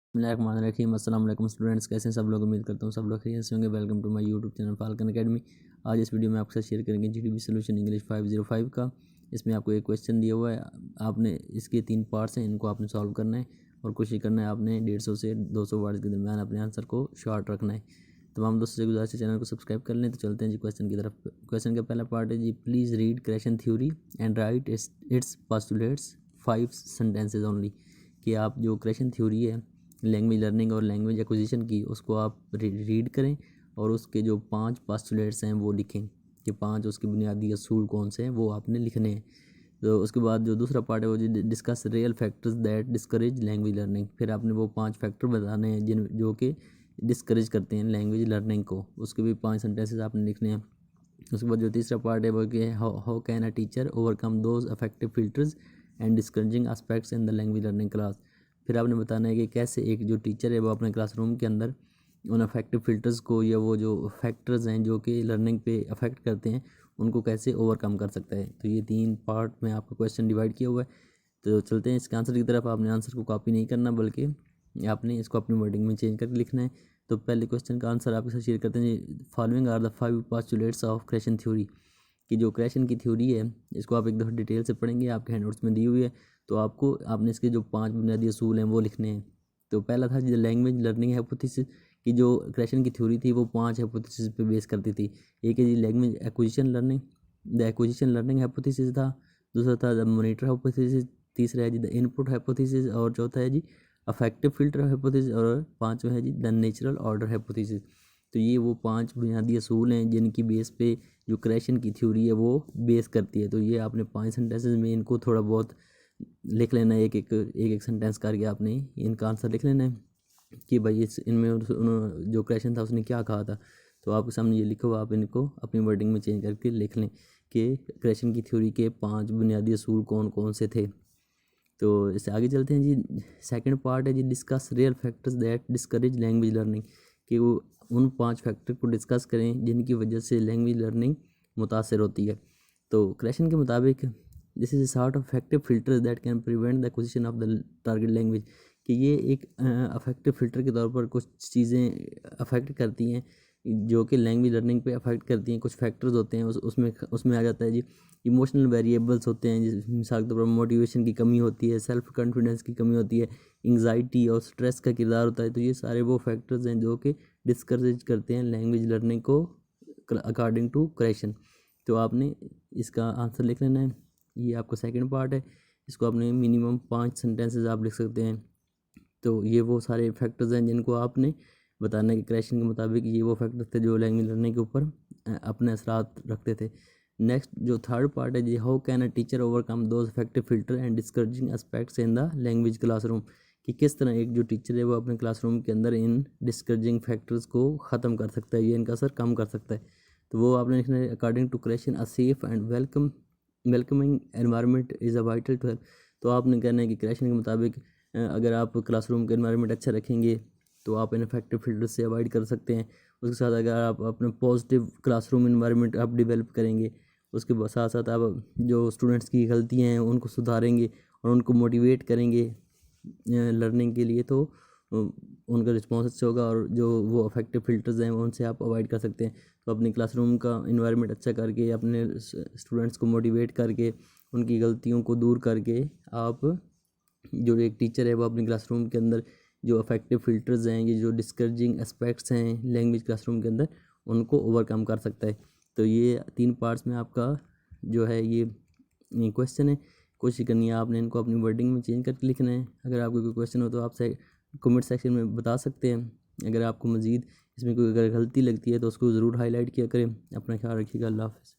बिस्मिल्लाहिर्रहमानिर्रहीम। अस्सलाम वालेकुम स्टूडेंट्स, कैसे हैं सब लोग। उम्मीद करता हूँ सब लोग खैरियत से होंगे। Welcome to my YouTube channel Falcon Academy. आज इस वीडियो में आपके साथ शेयर करेंगे जीडीपी सॉल्यूशन इंग्लिश 505 का। इसमें आपको एक क्वेश्चन दिया हुआ है, आपने इसके 3 पार्ट्स हैं, इनको आपने सॉल्व करना है और कोशिश करना है आपने 150 से 200 वर्ड के दरमियान अपने आंसर को शॉर्ट रखना है। तमाम दोस्तों से गुजारिश है चैनल को सब्सक्राइब कर लें। तो चलते हैं जी क्वेश्चन की तरफ। क्वेश्चन का पहला पार्ट है जी, please read Krashen theory and write its postulates 5 sentences only. कि आप जो क्रेशन थ्योरी है लैंग्वेज लर्निंग और लैंग्वेज एक्विजिशन की, उसको आप रीड करें और उसके जो 5 पोस्टुलेट्स हैं वो लिखें कि 5 उसके बुनियादी असूल कौन से हैं वो आपने लिखने हैं। तो उसके बाद जो दूसरा पार्ट है वो discuss real factors that discourage language learning. फिर आपने वो 5 फैक्टर बताने हैं जो कि डिस्करेज करते हैं लैंग्वेज लर्निंग को, उसके भी 5 सेंटेंसेस आपने लिखने हैं। उसके बाद जो तीसरा पार्ट है वो कि how can a teacher overcome those affective filters and discouraging aspects in the language learning class. फिर आपने बताना है कि कैसे एक जो टीचर है वो अपने क्लासरूम के अंदर उन अफेक्टिव फिल्टर्स को या वो जो फैक्टर्स हैं जो कि लर्निंग पे अफेक्ट करते हैं उनको कैसे ओवरकम कर सकता है। तो ये 3 पार्ट में आपका क्वेश्चन डिवाइड किया हुआ है। तो चलते हैं इसके आंसर की तरफ। आपने आंसर को कॉपी नहीं करना बल्कि आपने इसको अपनी वर्डिंग में चेंज करके लिखना है। तो पहले क्वेश्चन का आंसर आपके साथ शेयर करते हैं। Following are the 5 postulates of Krashen theory. कि जो क्रेशन की थ्योरी है इसको आप एक दफ़ा डिटेल से पढ़ेंगे, आपके हैंडनोट्स में दी हुई है। तो आपने इसके जो 5 बुनियादी असूल हैं वो लिखने हैं। तो पहला था जो लैंग्वेज लर्निंग हाइपोथेसिस की जो क्रेशन की थ्योरी थी वो 5 हाइपोथेसिस पे बेस करती थी। एक है जी language acquisition learning, the acquisition learning hypothesis था। दूसरा था द मॉनिटर हाइपोथेसिस। तीसरा है जी द इनपुट हाइपोथेसिस और चौथा है जी अफेक्टिव फिल्टर हाइपोथेसिस और पांचवा है जी द नेचुरल ऑर्डर हाइपोथेसिस। तो ये वो 5 बुनियादी असूल हैं जिनकी बेस पे जो क्रेशन की थ्योरी है वो बेस करती है। तो ये आपने 5 सेंटेंसेस में इनको थोड़ा बहुत लिख लेना है, एक सेंटेंस करके आपने इनका आंसर लिख लेना है कि भाई इनमें जो क्वेश्चन था उसने क्या कहा था। तो आपके सामने ये लिखो, आप इनको अपनी वर्डिंग में चेंज करके लिख लें कि क्रेशन की थ्योरी के 5 बुनियादी असूल कौन कौन से थे। तो इससे आगे चलते हैं जी। सेकंड पार्ट है जी, discuss real factors that discourage language learning. कि वो उन 5 फैक्टर को डिस्कस करें जिनकी वजह से लैंग्वेज लर्निंग मुतासर होती है। तो क्रेशन के मुताबिक this is sort of effective filter that can prevent the acquisition of the target language. कि ये एक अफेक्टिव फिल्टर के तौर पर कुछ चीज़ें अफेक्ट करती हैं जो कि लैंग्वेज लर्निंग पे अफेक्ट करती हैं। कुछ फैक्टर्स होते हैं उसमें आ जाता है जी इमोशनल वेरिएबल्स होते हैं, जिस मिसाल के तौर पर मोटिवेशन की कमी होती है, सेल्फ कॉन्फिडेंस की कमी होती है, एंग्जाइटी और स्ट्रेस का किरदार होता है। तो ये सारे वो फैक्टर्स हैं जो कि डिस्करेज करते हैं लैंग्वेज लर्निंग को अकॉर्डिंग टू क्रेशन। तो आपने इसका आंसर लिख लेना है। ये आपका सेकंड पार्ट है। इसको आपने मिनिमम 5 सेंटेंसेस आप लिख सकते हैं। तो ये वो सारे फैक्टर्स हैं जिनको आपने बताना है कि क्रेशन के मुताबिक ये वो फैक्टर्स थे जो लैंग्वेज लर्निंग के ऊपर अपने असरात रखते थे। नेक्स्ट जो थर्ड पार्ट है जी, how can a teacher overcome those affective filter and discouraging aspects in the language classroom. कि किस तरह एक जो टीचर है वो अपने क्लासरूम के अंदर इन डिस्करेजिंग फैक्टर्स को ख़त्म कर सकता है, ये इनका असर कम कर सकता है। तो वो आपने लिखना है according to Krashen a safe and welcoming environment is a vital to help. तो आपने कहना है कि क्रेशन के मुताबिक अगर आप क्लासरूम का एनवायरनमेंट अच्छा रखेंगे तो आप इनफेक्टिव फिल्टर से अवॉइड कर सकते हैं। उसके साथ अगर आप अपने पॉजिटिव क्लासरूम एनवायरनमेंट आप डेवलप करेंगे, उसके साथ साथ आप जो स्टूडेंट्स की गलतियाँ हैं उनको सुधारेंगे और उनको मोटिवेट करेंगे लर्निंग के लिए, तो उनका रिस्पॉन्स अच्छा होगा और जो वो अफेक्टिव फिल्टर्स हैं उनसे आप अवॉइड कर सकते हैं। तो अपनी क्लासरूम का इन्वायरमेंट अच्छा करके, अपने स्टूडेंट्स को मोटिवेट करके, उनकी गलतियों को दूर करके, आप जो एक टीचर है वो अपनी क्लासरूम के अंदर जो अफेक्टिव फिल्टर्स हैं, ये जो डिस्करेजिंग एस्पेक्ट्स हैं लैंग्वेज क्लासरूम के अंदर, उनको ओवरकम कर सकता है। तो ये 3 पार्ट्स में आपका जो है ये क्वेश्चन है। कोशिश करनी है आपने इनको अपनी वर्डिंग में चेंज करके लिखना है। अगर आपको कोई क्वेश्चन हो तो आप कमेंट सेक्शन में बता सकते हैं। अगर आपको मज़ीद इसमें कोई अगर गलती लगती है तो उसको ज़रूर हाईलाइट किया करें। अपना ख्याल रखिएगा। अल्लाह हाफ़िज़।